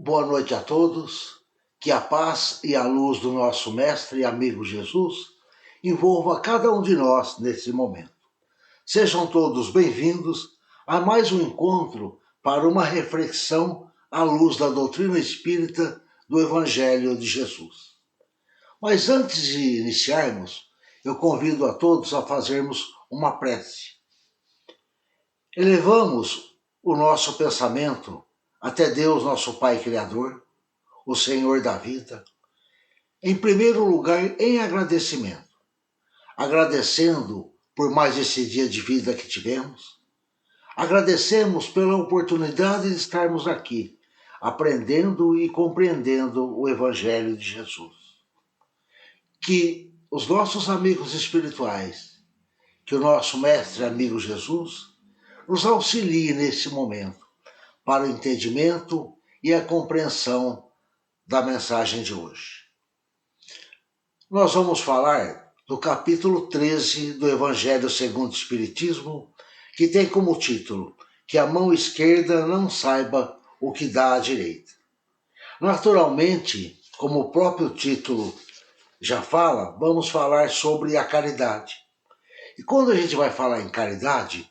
Boa noite a todos, que a paz e a luz do nosso Mestre e amigo Jesus envolva cada um de nós nesse momento. Sejam todos bem-vindos a mais um encontro para uma reflexão à luz da doutrina espírita do Evangelho de Jesus. Mas antes de iniciarmos, eu convido a todos a fazermos uma prece. Elevamos o nosso pensamento até Deus, nosso Pai Criador, o Senhor da vida, em primeiro lugar em agradecimento. Agradecendo por mais esse dia de vida que tivemos. Agradecemos pela oportunidade de estarmos aqui, aprendendo e compreendendo o Evangelho de Jesus. Que os nossos amigos espirituais, que o nosso mestre amigo Jesus, nos auxilie nesse momento para o entendimento e a compreensão da mensagem de hoje. Nós vamos falar do capítulo 13 do Evangelho segundo o Espiritismo, que tem como título Que a mão esquerda não saiba o que dá à direita. Naturalmente, como o próprio título já fala, vamos falar sobre a caridade. E quando a gente vai falar em caridade,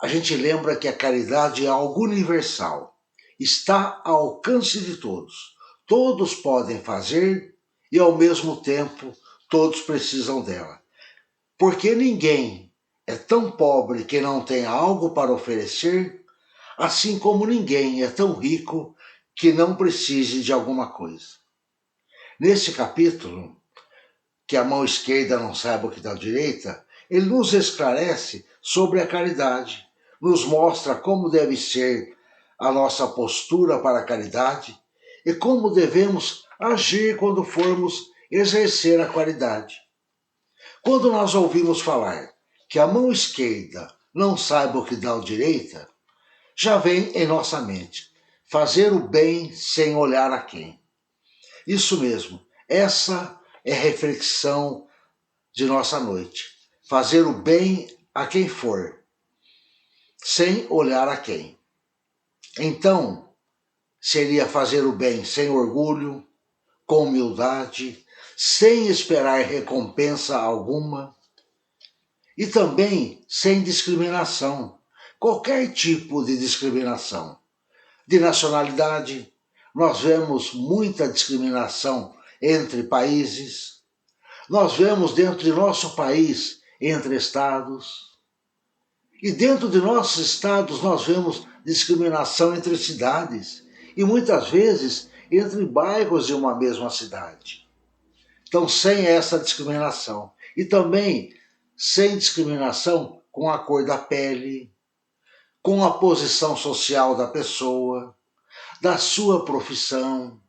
a gente lembra que a caridade é algo universal, está ao alcance de todos. Todos podem fazer e, ao mesmo tempo, todos precisam dela. Porque ninguém é tão pobre que não tenha algo para oferecer, assim como ninguém é tão rico que não precise de alguma coisa. Nesse capítulo, que a mão esquerda não saiba o que dá a direita, ele nos esclarece sobre a caridade, nos mostra como deve ser a nossa postura para a caridade e como devemos agir quando formos exercer a caridade. Quando nós ouvimos falar que a mão esquerda não saiba o que dá a direita, já vem em nossa mente fazer o bem sem olhar a quem. Isso mesmo, essa é a reflexão de nossa noite. Fazer o bem a quem for, sem olhar a quem. Então, seria fazer o bem sem orgulho, com humildade, sem esperar recompensa alguma e também sem discriminação, qualquer tipo de discriminação. De nacionalidade, nós vemos muita discriminação entre países, nós vemos dentro de nosso país entre estados, e dentro de nossos estados nós vemos discriminação entre cidades, e muitas vezes entre bairros de uma mesma cidade. Então, sem essa discriminação. E também sem discriminação com a cor da pele, com a posição social da pessoa, da sua profissão,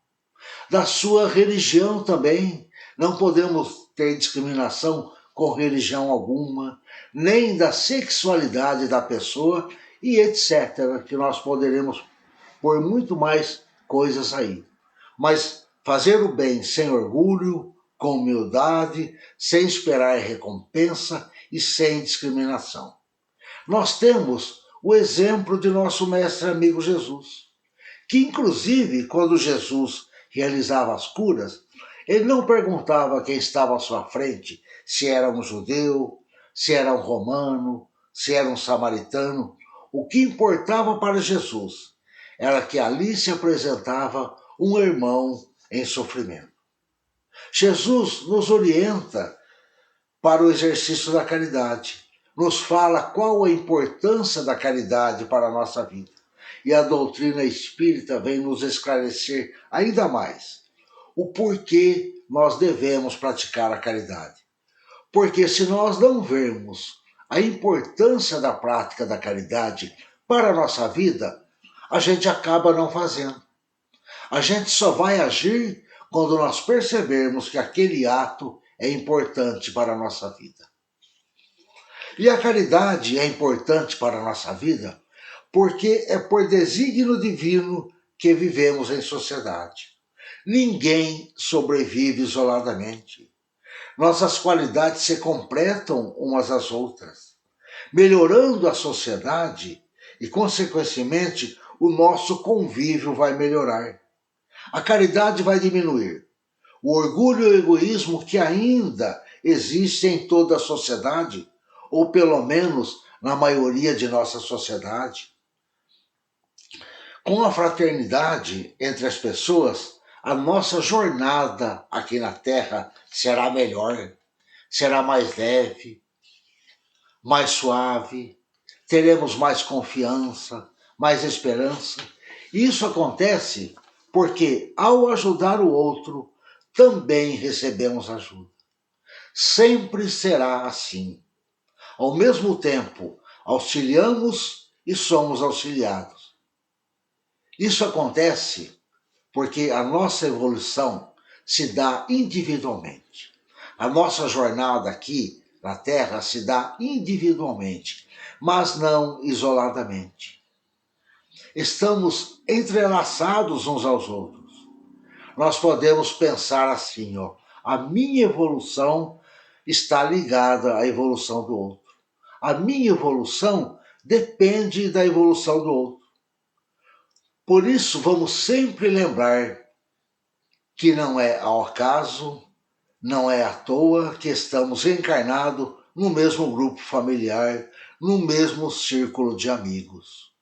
da sua religião também. Não podemos ter discriminação com religião alguma, nem da sexualidade da pessoa e etc., que nós poderemos pôr muito mais coisas aí. Mas fazer o bem sem orgulho, com humildade, sem esperar recompensa e sem discriminação. Nós temos o exemplo de nosso mestre amigo Jesus, que inclusive quando Jesus realizava as curas, ele não perguntava quem estava à sua frente, se era um judeu, se era um romano, se era um samaritano. O que importava para Jesus era que ali se apresentava um irmão em sofrimento. Jesus nos orienta para o exercício da caridade, nos fala qual a importância da caridade para a nossa vida. E a doutrina espírita vem nos esclarecer ainda mais o porquê nós devemos praticar a caridade. Porque se nós não vermos a importância da prática da caridade para a nossa vida, a gente acaba não fazendo. A gente só vai agir quando nós percebermos que aquele ato é importante para a nossa vida. E a caridade é importante para a nossa vida porque é por desígnio divino que vivemos em sociedade. Ninguém sobrevive isoladamente. Nossas qualidades se completam umas às outras, melhorando a sociedade e, consequentemente, o nosso convívio vai melhorar. A caridade vai diminuir. O orgulho e o egoísmo que ainda existem em toda a sociedade, ou pelo menos na maioria de nossa sociedade. Com a fraternidade entre as pessoas, a nossa jornada aqui na Terra será melhor, será mais leve, mais suave, teremos mais confiança, mais esperança. Isso acontece porque, ao ajudar o outro, também recebemos ajuda. Sempre será assim. Ao mesmo tempo, auxiliamos e somos auxiliados. Isso acontece porque a nossa evolução se dá individualmente. A nossa jornada aqui na Terra se dá individualmente, mas não isoladamente. Estamos entrelaçados uns aos outros. Nós podemos pensar assim, ó, a minha evolução está ligada à evolução do outro. A minha evolução depende da evolução do outro. Por isso, vamos sempre lembrar que não é ao acaso, não é à toa que estamos encarnados no mesmo grupo familiar, no mesmo círculo de amigos.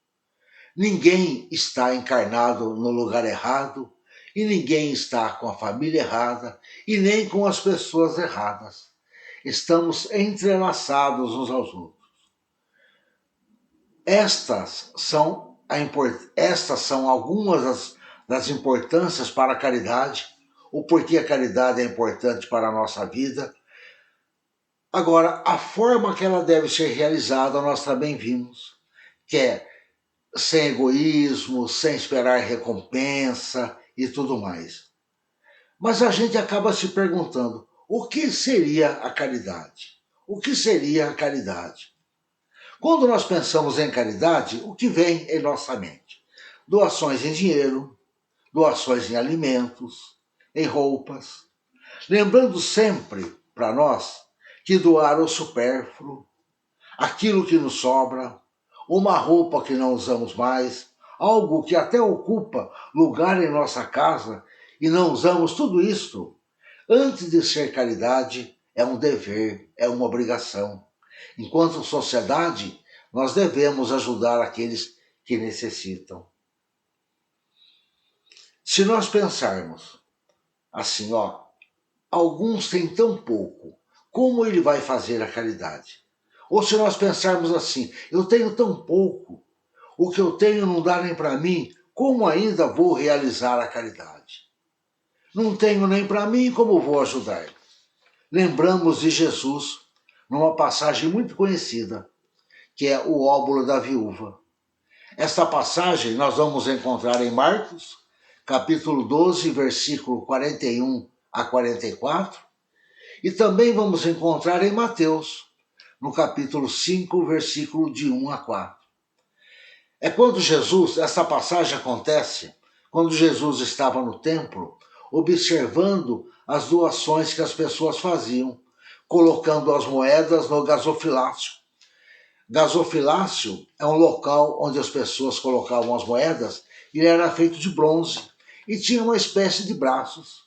Ninguém está encarnado no lugar errado e ninguém está com a família errada e nem com as pessoas erradas. Estamos entrelaçados uns aos outros. Estas são algumas das importâncias para a caridade, o porquê a caridade é importante para a nossa vida. Agora, a forma que ela deve ser realizada, nós também vimos, que é sem egoísmo, sem esperar recompensa e tudo mais. Mas a gente acaba se perguntando, o que seria a caridade? O que seria a caridade? Quando nós pensamos em caridade, o que vem em nossa mente? Doações em dinheiro, doações em alimentos, em roupas. Lembrando sempre para nós que doar o supérfluo, aquilo que nos sobra, uma roupa que não usamos mais, algo que até ocupa lugar em nossa casa e não usamos, tudo isto, antes de ser caridade, é um dever, é uma obrigação. Enquanto sociedade, nós devemos ajudar aqueles que necessitam. Se nós pensarmos assim, ó, alguns têm tão pouco, como ele vai fazer a caridade? Ou se nós pensarmos assim, eu tenho tão pouco, o que eu tenho não dá nem para mim, como ainda vou realizar a caridade? Não tenho nem para mim, como vou ajudar? Lembramos de Jesus numa passagem muito conhecida, que é o óbolo da viúva. Esta passagem nós vamos encontrar em Marcos, capítulo 12, versículo 41 a 44, e também vamos encontrar em Mateus, no capítulo 5, versículo de 1 a 4. É quando essa passagem acontece, quando Jesus estava no templo, observando as doações que as pessoas faziam, colocando as moedas no gasofilácio. Gasofilácio é um local onde as pessoas colocavam as moedas e ele era feito de bronze e tinha uma espécie de braços.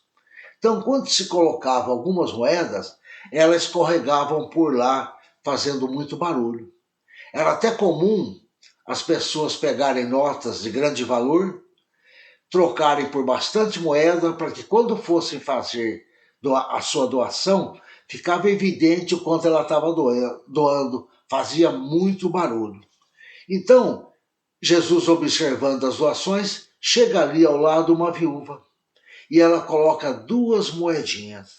Então, quando se colocava algumas moedas, elas escorregavam por lá, fazendo muito barulho. Era até comum as pessoas pegarem notas de grande valor, trocarem por bastante moeda, para que quando fossem fazer a sua doação, ficava evidente o quanto ela estava doando, fazia muito barulho. Então, Jesus, observando as doações, chega ali ao lado uma viúva e ela coloca 2 moedinhas.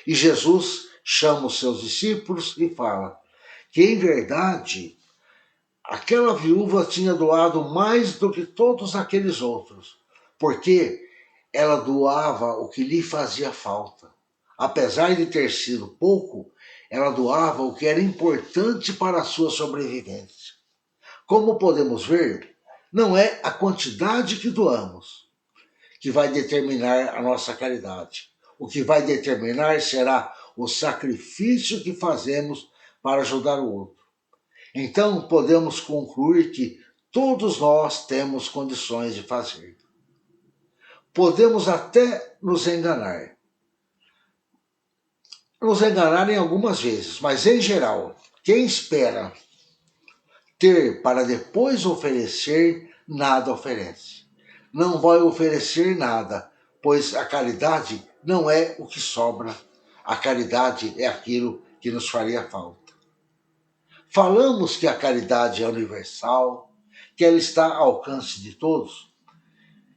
E Jesus chama os seus discípulos e fala que, em verdade, aquela viúva tinha doado mais do que todos aqueles outros, porque ela doava o que lhe fazia falta. Apesar de ter sido pouco, ela doava o que era importante para a sua sobrevivência. Como podemos ver, não é a quantidade que doamos que vai determinar a nossa caridade. O que vai determinar será o sacrifício que fazemos para ajudar o outro. Então, podemos concluir que todos nós temos condições de fazer. Podemos até nos enganar em algumas vezes, mas em geral, quem espera ter para depois oferecer, nada oferece. Não vai oferecer nada, pois a caridade não é o que sobra. A caridade é aquilo que nos faria falta. Falamos que a caridade é universal, que ela está ao alcance de todos,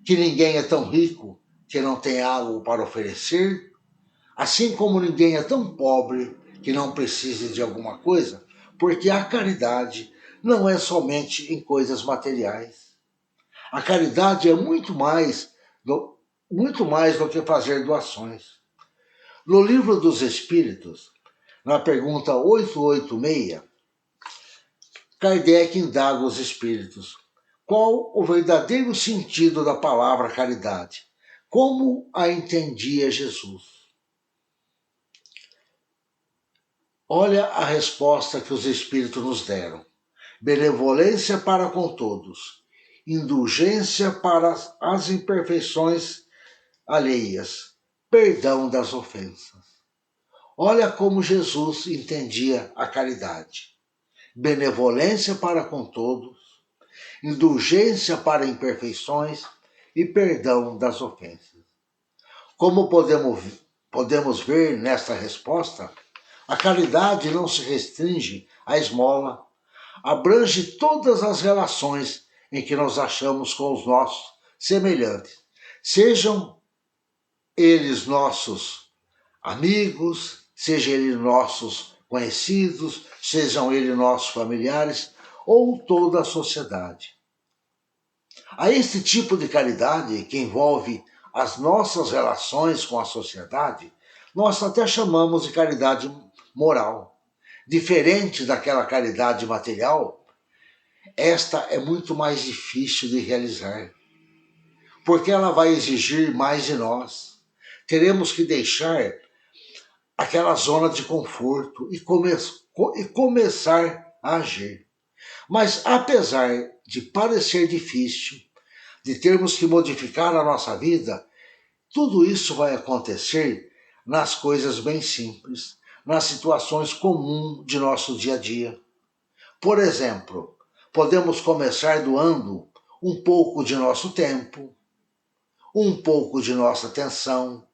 que ninguém é tão rico que não tem algo para oferecer, assim como ninguém é tão pobre que não precise de alguma coisa, porque a caridade não é somente em coisas materiais. A caridade é muito mais do que fazer doações. No livro dos Espíritos, na pergunta 886, Kardec indaga os espíritos: qual o verdadeiro sentido da palavra caridade? Como a entendia Jesus? Olha a resposta que os espíritos nos deram: benevolência para com todos, indulgência para as imperfeições alheias, perdão das ofensas. Olha como Jesus entendia a caridade: benevolência para com todos, indulgência para imperfeições e perdão das ofensas. Como podemos ver nesta resposta, a caridade não se restringe à esmola, abrange todas as relações em que nos achamos com os nossos semelhantes, sejam eles nossos amigos, sejam eles nossos conhecidos, sejam eles nossos familiares ou toda a sociedade. A esse tipo de caridade que envolve as nossas relações com a sociedade, nós até chamamos de caridade moral. Diferente daquela caridade material, esta é muito mais difícil de realizar, porque ela vai exigir mais de nós. Teremos que deixar aquela zona de conforto e começar a agir. Mas apesar de parecer difícil, de termos que modificar a nossa vida, tudo isso vai acontecer nas coisas bem simples, nas situações comuns de nosso dia a dia. Por exemplo, podemos começar doando um pouco de nosso tempo, um pouco de nossa atenção.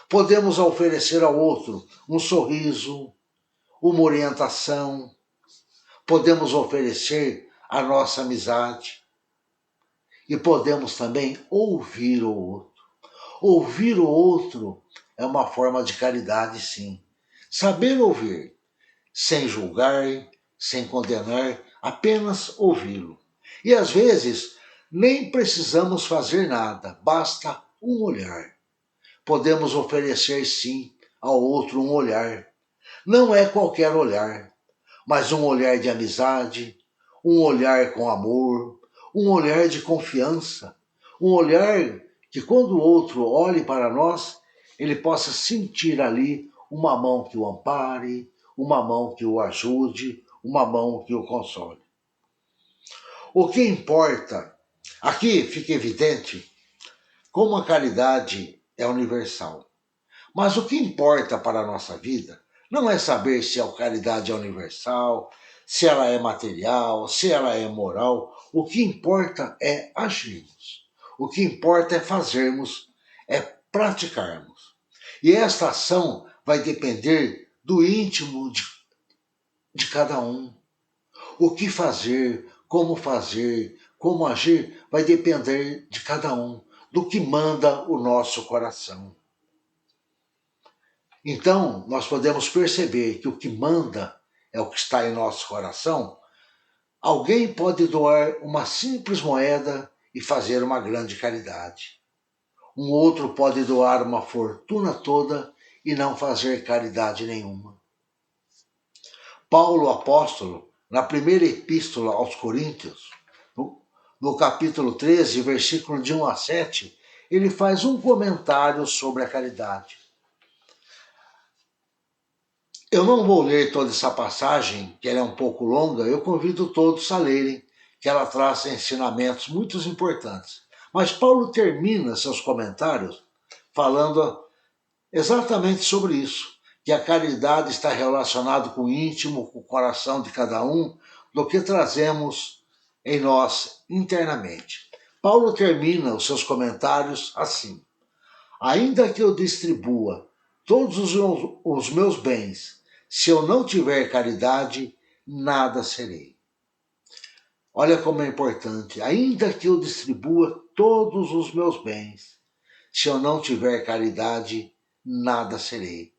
Podemos oferecer ao outro um sorriso, uma orientação. Podemos oferecer a nossa amizade. E podemos também ouvir o outro. Ouvir o outro é uma forma de caridade, sim. Saber ouvir, sem julgar, sem condenar, apenas ouvi-lo. E às vezes nem precisamos fazer nada, basta um olhar. Podemos oferecer, sim, ao outro um olhar. Não é qualquer olhar, mas um olhar de amizade, um olhar com amor, um olhar de confiança, um olhar que quando o outro olhe para nós, ele possa sentir ali uma mão que o ampare, uma mão que o ajude, uma mão que o console. O que importa, aqui fica evidente como a caridade é universal. Mas o que importa para a nossa vida não é saber se a caridade é universal, se ela é material, se ela é moral. O que importa é agirmos. O que importa é fazermos, é praticarmos. E esta ação vai depender do íntimo de cada um. O que fazer, como agir, vai depender de cada um, do que manda o nosso coração. Então, nós podemos perceber que o que manda é o que está em nosso coração. Alguém pode doar uma simples moeda e fazer uma grande caridade. Um outro pode doar uma fortuna toda e não fazer caridade nenhuma. Paulo apóstolo, na primeira epístola aos Coríntios, no capítulo 13, versículo de 1 a 7, ele faz um comentário sobre a caridade. Eu não vou ler toda essa passagem, que ela é um pouco longa, eu convido todos a lerem, que ela traz ensinamentos muito importantes. Mas Paulo termina seus comentários falando exatamente sobre isso, que a caridade está relacionada com o íntimo, com o coração de cada um, do que trazemos em nós internamente. Paulo termina os seus comentários assim: ainda que eu distribua todos os meus bens, se eu não tiver caridade, nada serei. Olha como é importante. Ainda que eu distribua todos os meus bens, se eu não tiver caridade, nada serei.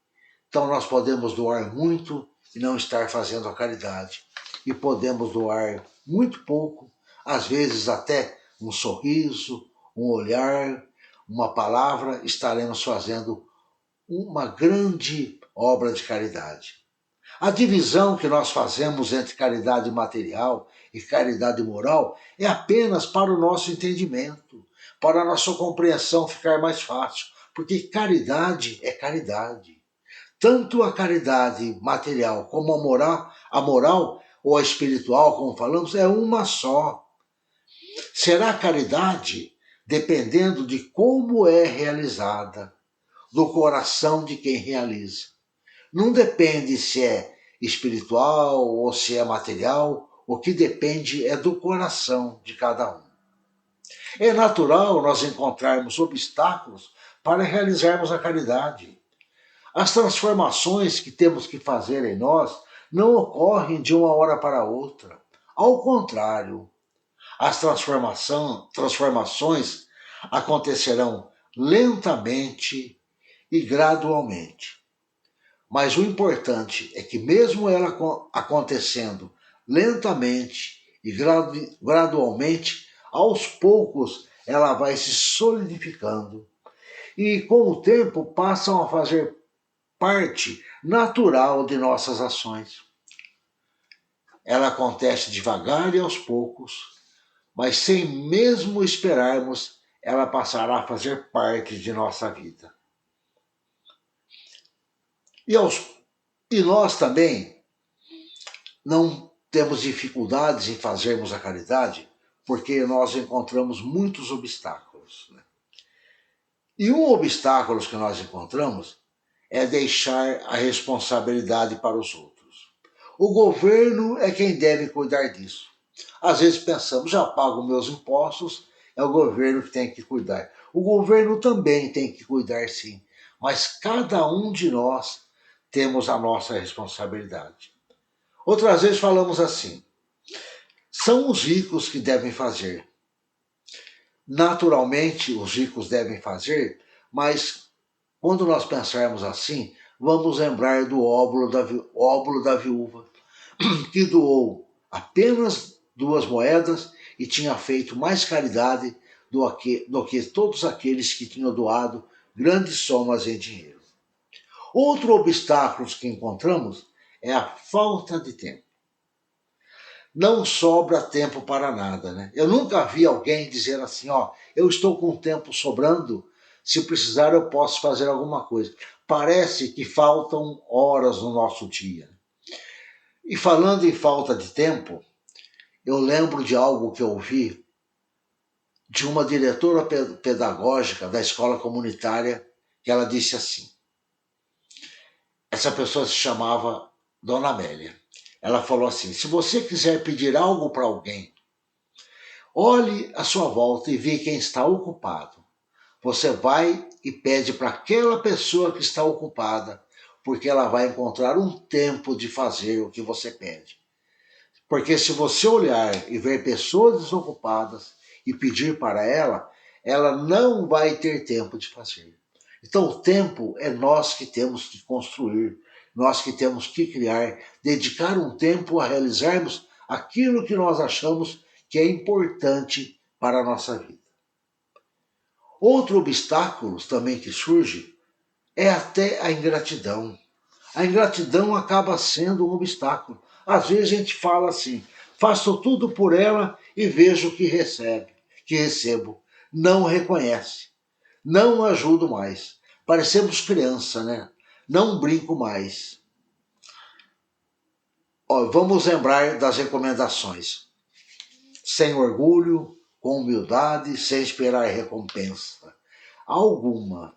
Então nós podemos doar muito e não estar fazendo a caridade. E podemos doar muito pouco, às vezes até um sorriso, um olhar, uma palavra, estaremos fazendo uma grande obra de caridade. A divisão que nós fazemos entre caridade material e caridade moral é apenas para o nosso entendimento, para a nossa compreensão ficar mais fácil, porque caridade é caridade. Tanto a caridade material como a moral ou a espiritual, como falamos, é uma só. Será caridade dependendo de como é realizada, do coração de quem realiza. Não depende se é espiritual ou se é material, o que depende é do coração de cada um. É natural nós encontrarmos obstáculos para realizarmos a caridade. As transformações que temos que fazer em nós não ocorrem de uma hora para outra. Ao contrário, as transformações acontecerão lentamente e gradualmente. Mas o importante é que, mesmo ela acontecendo lentamente e gradualmente, aos poucos ela vai se solidificando e, com o tempo, passam a fazer parte natural de nossas ações. Ela acontece devagar e aos poucos, mas sem mesmo esperarmos, ela passará a fazer parte de nossa vida. E nós também não temos dificuldades em fazermos a caridade, porque nós encontramos muitos obstáculos. Né? E um obstáculo que nós encontramos é deixar a responsabilidade para os outros. O governo é quem deve cuidar disso. Às vezes pensamos, já pago meus impostos, é o governo que tem que cuidar. O governo também tem que cuidar, sim, mas cada um de nós temos a nossa responsabilidade. Outras vezes falamos assim, são os ricos que devem fazer. Naturalmente, os ricos devem fazer, mas quando nós pensarmos assim, vamos lembrar do óbolo da viúva, que doou apenas 2 moedas e tinha feito mais caridade do que todos aqueles que tinham doado grandes somas em dinheiro. Outro obstáculo que encontramos é a falta de tempo. Não sobra tempo para nada, né? Eu nunca vi alguém dizer assim, ó, eu estou com tempo sobrando, se precisar eu posso fazer alguma coisa. Parece que faltam horas no nosso dia. E falando em falta de tempo, eu lembro de algo que eu ouvi de uma diretora pedagógica da escola comunitária, que ela disse assim, essa pessoa se chamava Dona Amélia. Ela falou assim, se você quiser pedir algo para alguém, olhe à sua volta e vê quem está ocupado. Você vai e pede para aquela pessoa que está ocupada, porque ela vai encontrar um tempo de fazer o que você pede. Porque se você olhar e ver pessoas desocupadas e pedir para ela, ela não vai ter tempo de fazer. Então o tempo é nós que temos que construir, nós que temos que criar, dedicar um tempo a realizarmos aquilo que nós achamos que é importante para a nossa vida. Outro obstáculo também que surge é até a ingratidão. A ingratidão acaba sendo um obstáculo. Às vezes a gente fala assim, faço tudo por ela e vejo que recebo. Não reconhece. Não ajudo mais. Parecemos criança, né? Não brinco mais. Ó, vamos lembrar das recomendações. Sem orgulho, com humildade, sem esperar recompensa alguma.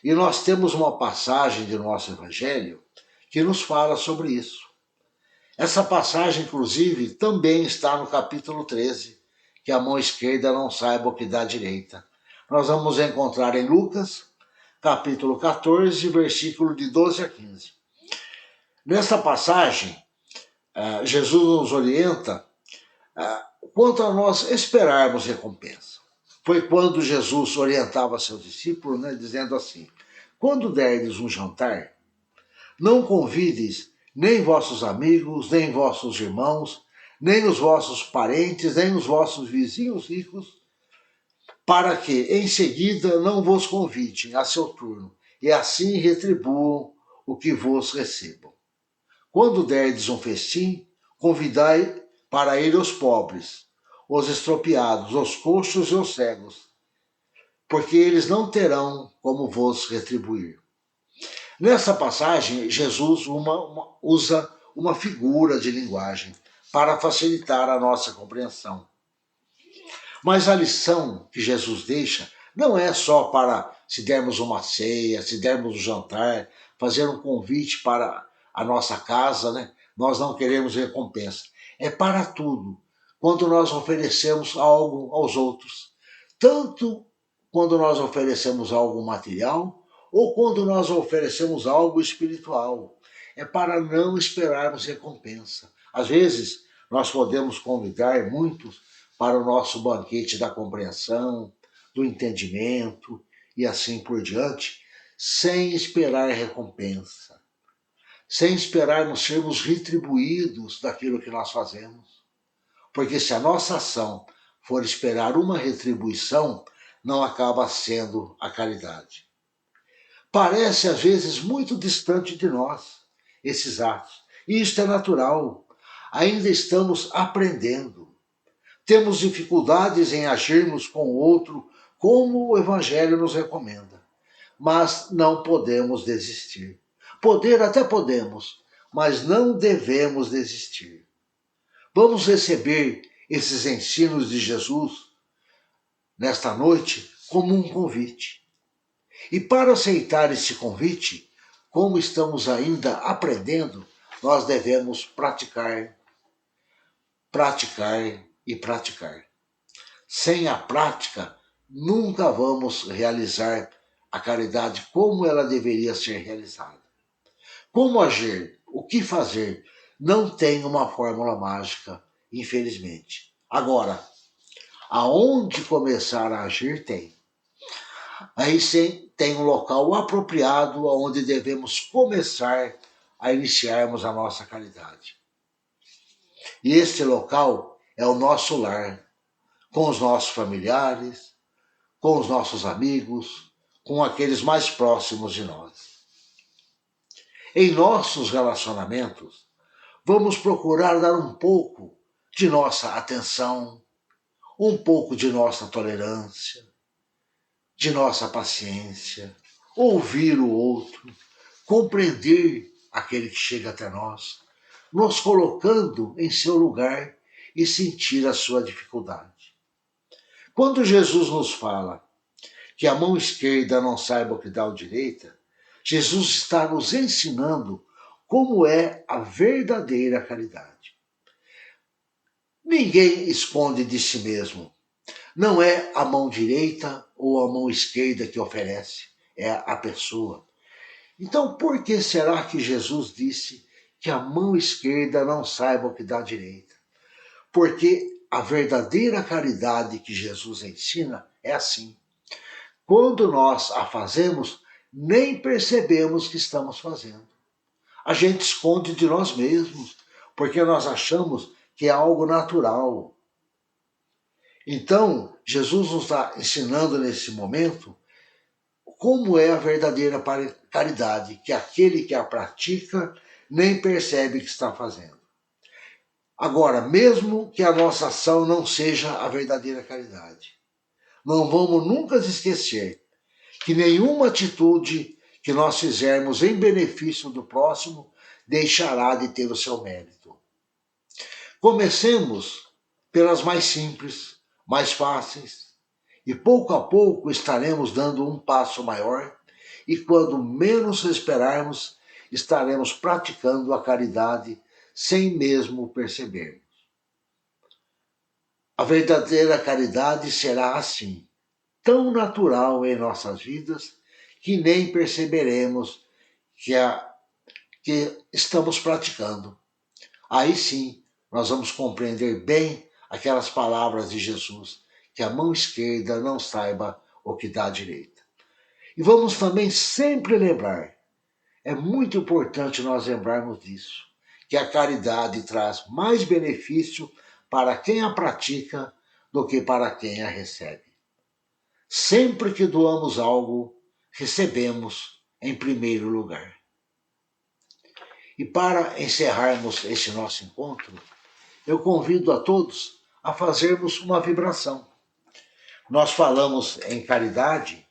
E nós temos uma passagem de nosso Evangelho que nos fala sobre isso. Essa passagem, inclusive, também está no capítulo 13, que a mão esquerda não saiba o que dá a direita. Nós vamos encontrar em Lucas, capítulo 14, versículo de 12 a 15. Nessa passagem, Jesus nos orienta quanto a nós esperarmos recompensa. Foi quando Jesus orientava seus discípulos, dizendo assim: quando derdes um jantar, não convides nem vossos amigos, nem vossos irmãos, nem os vossos parentes, nem os vossos vizinhos ricos, para que em seguida não vos convidem a seu turno, e assim retribuam o que vos recebam. Quando derdes um festim, convidai para ir os pobres, os estropiados, os coxos e os cegos, porque eles não terão como vos retribuir. Nessa passagem, Jesus usa uma figura de linguagem para facilitar a nossa compreensão. Mas a lição que Jesus deixa não é só para, se dermos uma ceia, se dermos um jantar, fazer um convite para a nossa casa, nós não queremos recompensa. É para tudo, quando nós oferecemos algo aos outros. Tanto quando nós oferecemos algo material, ou quando nós oferecemos algo espiritual. É para não esperarmos recompensa. Às vezes, nós podemos convidar muitos para o nosso banquete da compreensão, do entendimento e assim por diante, sem esperar recompensa, sem esperarmos sermos retribuídos daquilo que nós fazemos. Porque se a nossa ação for esperar uma retribuição, não acaba sendo a caridade. Parece às vezes muito distante de nós, esses atos. E isto é natural. Ainda estamos aprendendo. Temos dificuldades em agirmos com o outro como o Evangelho nos recomenda. Mas não podemos desistir. Poder até podemos, mas não devemos desistir. Vamos receber esses ensinos de Jesus nesta noite como um convite. E para aceitar esse convite, como estamos ainda aprendendo, nós devemos praticar e praticar. Sem a prática, nunca vamos realizar a caridade como ela deveria ser realizada. Como agir, o que fazer, não tem uma fórmula mágica, infelizmente. Agora, aonde começar a agir tem. Aí sim tem um local apropriado onde devemos começar a iniciarmos a nossa caridade. E este local é o nosso lar, com os nossos familiares, com os nossos amigos, com aqueles mais próximos de nós. Em nossos relacionamentos, vamos procurar dar um pouco de nossa atenção, um pouco de nossa tolerância, de nossa paciência, ouvir o outro, compreender aquele que chega até nós, nos colocando em seu lugar e sentir a sua dificuldade. Quando Jesus nos fala que a mão esquerda não saiba o que dá a direita, Jesus está nos ensinando como é a verdadeira caridade. Ninguém esconde de si mesmo. Não é a mão direita ou a mão esquerda que oferece, é a pessoa. Então, por que será que Jesus disse que a mão esquerda não saiba o que dá a direita? Porque a verdadeira caridade que Jesus ensina é assim. Quando nós a fazemos, nem percebemos que estamos fazendo. A gente esconde de nós mesmos, porque nós achamos que é algo natural. Então, Jesus nos está ensinando nesse momento como é a verdadeira caridade, que aquele que a pratica nem percebe que está fazendo. Agora, mesmo que a nossa ação não seja a verdadeira caridade, não vamos nunca esquecer que nenhuma atitude que nós fizermos em benefício do próximo deixará de ter o seu mérito. Comecemos pelas mais simples, mais fáceis, e pouco a pouco estaremos dando um passo maior, e quando menos esperarmos, estaremos praticando a caridade sem mesmo percebermos. A verdadeira caridade será assim, tão natural em nossas vidas, que nem perceberemos que estamos praticando. Aí sim, nós vamos compreender bem aquelas palavras de Jesus, que a mão esquerda não saiba o que dá a direita. E vamos também sempre lembrar, é muito importante nós lembrarmos disso, que a caridade traz mais benefício para quem a pratica do que para quem a recebe. Sempre que doamos algo, recebemos em primeiro lugar. E para encerrarmos esse nosso encontro, eu convido a todos a fazermos uma vibração. Nós falamos em caridade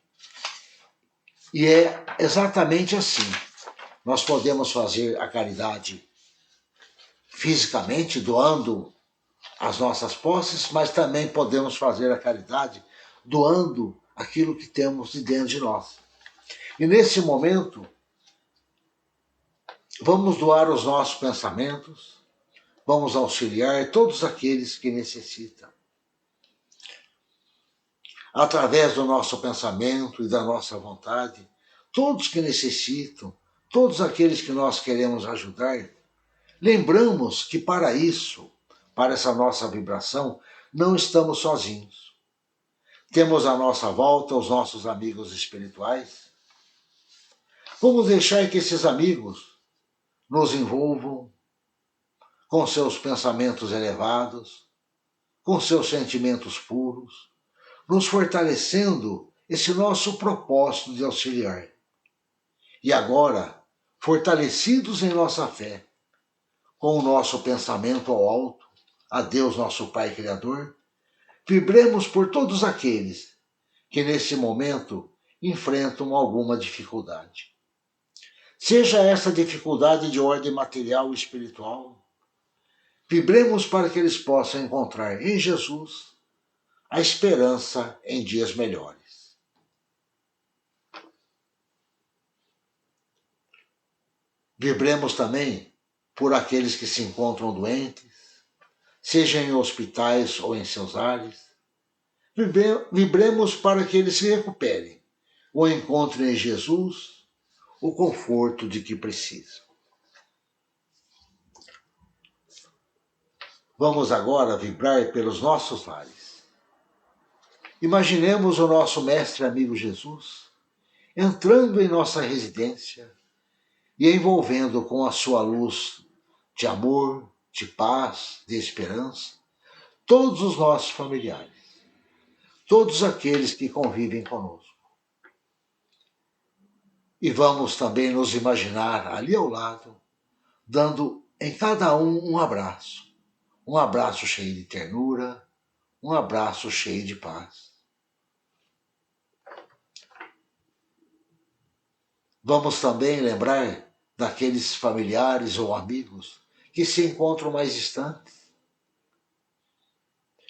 e é exatamente assim. Nós podemos fazer a caridade fisicamente, doando as nossas posses, mas também podemos fazer a caridade doando aquilo que temos de dentro de nós. E nesse momento, vamos doar os nossos pensamentos, vamos auxiliar todos aqueles que necessitam. Através do nosso pensamento e da nossa vontade, todos que necessitam, todos aqueles que nós queremos ajudar, lembramos que para isso, para essa nossa vibração, não estamos sozinhos. Temos à nossa volta os nossos amigos espirituais. Vamos deixar que esses amigos nos envolvam com seus pensamentos elevados, com seus sentimentos puros, nos fortalecendo esse nosso propósito de auxiliar. E agora, fortalecidos em nossa fé, com o nosso pensamento ao alto, a Deus nosso Pai Criador, vibremos por todos aqueles que nesse momento enfrentam alguma dificuldade. Seja essa dificuldade de ordem material ou espiritual, vibremos para que eles possam encontrar em Jesus a esperança em dias melhores. Vibremos também por aqueles que se encontram doentes, seja em hospitais ou em seus lares. Vibremos para que eles se recuperem ou encontrem em Jesus o conforto de que precisam. Vamos agora vibrar pelos nossos lares. Imaginemos o nosso mestre amigo Jesus entrando em nossa residência e envolvendo com a sua luz de amor, de paz, de esperança, todos os nossos familiares, todos aqueles que convivem conosco. E vamos também nos imaginar ali ao lado, dando em cada um um abraço cheio de ternura, um abraço cheio de paz. Vamos também lembrar daqueles familiares ou amigos que se encontram mais distantes,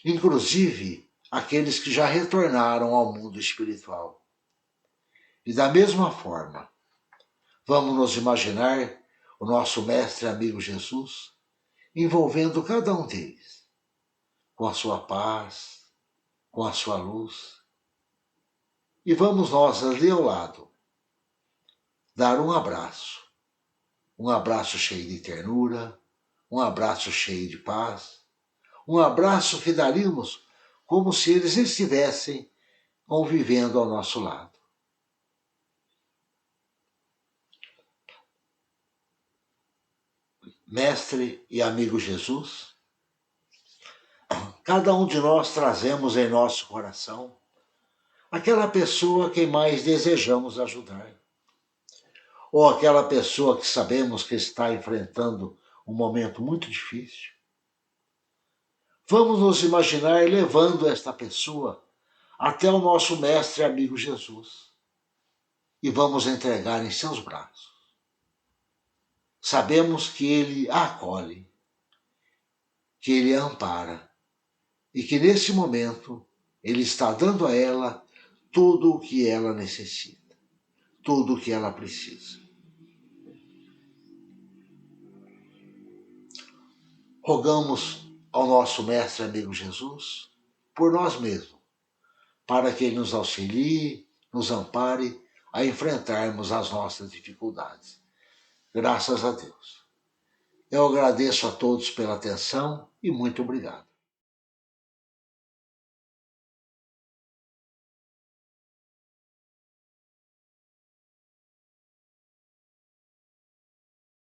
inclusive aqueles que já retornaram ao mundo espiritual. E da mesma forma, vamos nos imaginar o nosso mestre amigo Jesus envolvendo cada um deles com a sua paz, com a sua luz. E vamos nós ali ao lado dar um abraço cheio de ternura, um abraço cheio de paz, um abraço que daríamos como se eles estivessem convivendo ao nosso lado. Mestre e amigo Jesus, cada um de nós trazemos em nosso coração aquela pessoa que mais desejamos ajudar, ou aquela pessoa que sabemos que está enfrentando um momento muito difícil. Vamos nos imaginar levando esta pessoa até o nosso mestre e amigo Jesus e vamos entregar em seus braços. Sabemos que ele a acolhe, que ele a ampara e que nesse momento Ele está dando a ela tudo o que ela necessita, tudo o que ela precisa. Rogamos ao nosso Mestre amigo Jesus por nós mesmos, para que Ele nos auxilie, nos ampare a enfrentarmos as nossas dificuldades. Graças a Deus. Eu agradeço a todos pela atenção e muito obrigado.